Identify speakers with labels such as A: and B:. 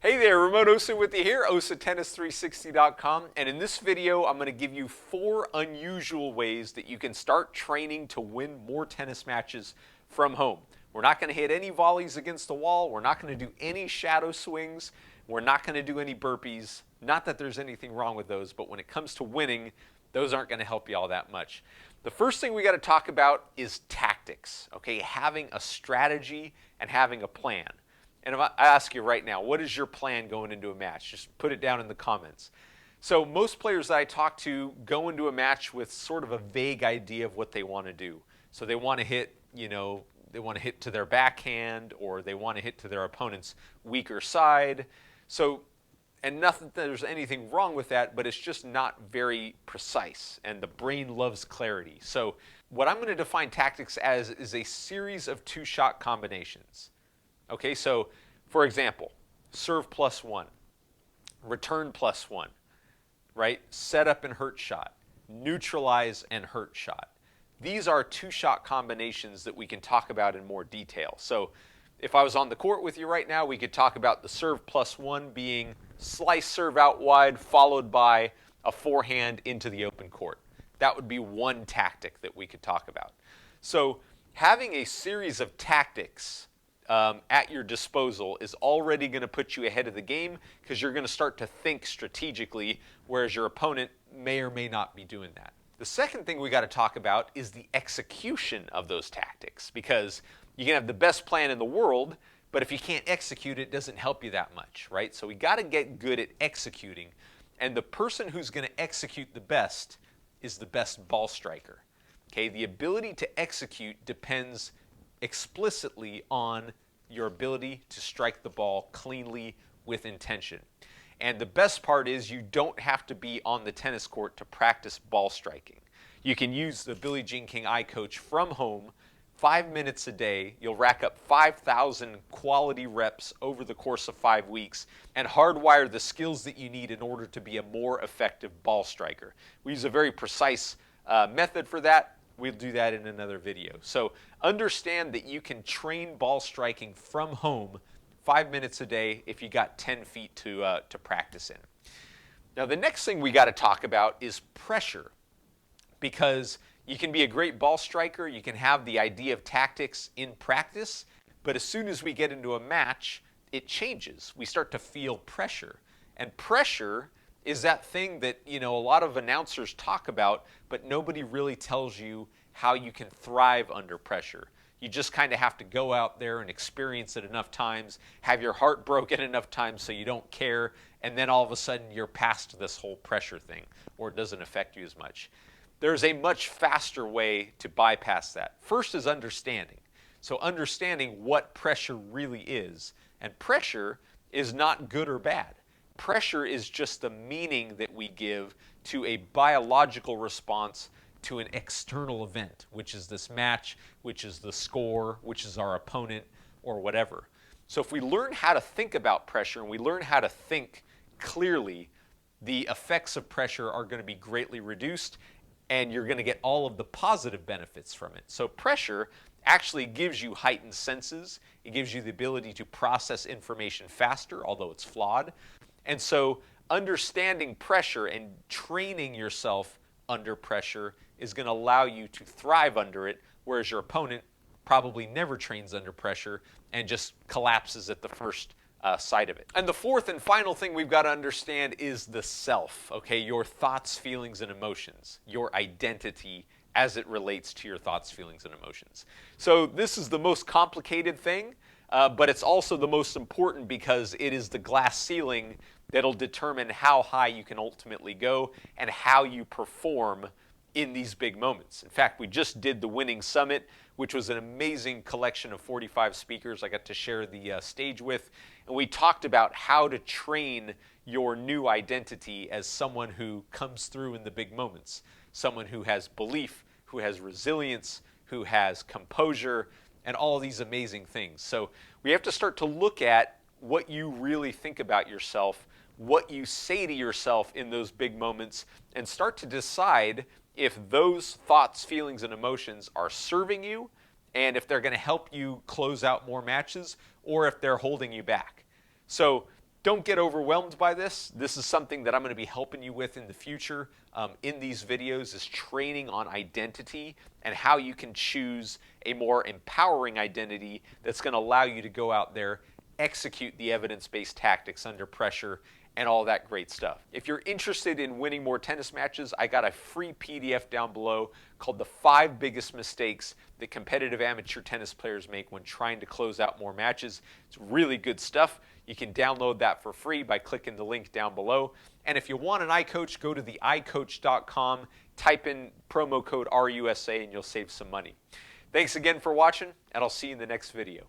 A: Hey there, Ramon Osa with you here, OsaTennis360.com, and in this video I'm going to give you 4 unusual ways that you can start training to win more tennis matches from home. We're not going to hit any volleys against the wall, we're not going to do any shadow swings, we're not going to do any burpees. Not that there's anything wrong with those, but when it comes to winning, those aren't going to help you all that much. The first thing we got to talk about is tactics, okay? Having a strategy and having a plan. And if I ask you right now, what is your plan going into a match? Just put it down in the comments. So most players that I talk to go into a match with sort of a vague idea of what they want to do. So they want to hit, they want to hit to their backhand, or they want to hit to their opponent's weaker side. And nothing, there's anything wrong with that, but it's just not very precise, and the brain loves clarity. So what I'm going to define tactics as is a series of 2-shot combinations. Okay, so for example, serve +1, return +1, right? Set up and hurt shot, neutralize and hurt shot. These are 2-shot combinations that we can talk about in more detail. So if I was on the court with you right now, we could talk about the serve +1 being slice serve out wide followed by a forehand into the open court. That would be one tactic that we could talk about. So having a series of tactics at your disposal is already going to put you ahead of the game, because you're going to start to think strategically, whereas your opponent may or may not be doing that. The second thing we got to talk about is the execution of those tactics, because you can have the best plan in the world, but if you can't execute it, it doesn't help you that much, right? So we got to get good at executing, and the person who's going to execute the best is the best ball striker. Okay, the ability to execute depends explicitly on your ability to strike the ball cleanly with intention. And the best part is you don't have to be on the tennis court to practice ball striking. You can use the Billie Jean King iCoach from home 5 minutes a day. You'll rack up 5,000 quality reps over the course of 5 weeks and hardwire the skills that you need in order to be a more effective ball striker. We use a very precise method for that. We'll do that in another video. So understand that you can train ball striking from home 5 minutes a day if you got 10 feet to practice in. Now the next thing we got to talk about is pressure, because you can be a great ball striker, you can have the idea of tactics in practice, but as soon as we get into a match, it changes. We start to feel pressure. And pressure is that thing that, a lot of announcers talk about, but nobody really tells you how you can thrive under pressure. You just kind of have to go out there and experience it enough times, have your heart broken enough times so you don't care, and then all of a sudden you're past this whole pressure thing, or it doesn't affect you as much. There's a much faster way to bypass that. First is understanding. So understanding what pressure really is. And pressure is not good or bad. Pressure is just the meaning that we give to a biological response to an external event, which is this match, which is the score, which is our opponent, or whatever. So if we learn how to think about pressure and we learn how to think clearly, the effects of pressure are going to be greatly reduced, and you're going to get all of the positive benefits from it. So pressure actually gives you heightened senses. It gives you the ability to process information faster, although it's flawed. And so understanding pressure and training yourself under pressure is going to allow you to thrive under it, whereas your opponent probably never trains under pressure and just collapses at the first sight of it. And the fourth and final thing we've got to understand is the self, okay? Your thoughts, feelings, and emotions, your identity as it relates to your thoughts, feelings, and emotions. So this is the most complicated thing, but it's also the most important, because it is the glass ceiling that'll determine how high you can ultimately go and how you perform in these big moments. In fact, we just did the Winning Summit, which was an amazing collection of 45 speakers I got to share the stage with, and we talked about how to train your new identity as someone who comes through in the big moments, someone who has belief, who has resilience, who has composure, and all these amazing things. So we have to start to look at what you really think about yourself, what you say to yourself in those big moments, and start to decide if those thoughts, feelings, and emotions are serving you, and if they're going to help you close out more matches, or if they're holding you back. So Don't get overwhelmed by this. This is something that I'm going to be helping you with in the future in these videos, is training on identity and how you can choose a more empowering identity that's going to allow you to go out there, execute the evidence-based tactics under pressure, and all that great stuff. If you're interested in winning more tennis matches, I got a free PDF down below called The 5 Biggest Mistakes that Competitive Amateur Tennis Players Make When Trying to Close Out More Matches. It's really good stuff. You can download that for free by clicking the link down below. And if you want an iCoach, go to the iCoach.com, type in promo code RUSA, and you'll save some money. Thanks again for watching, and I'll see you in the next video.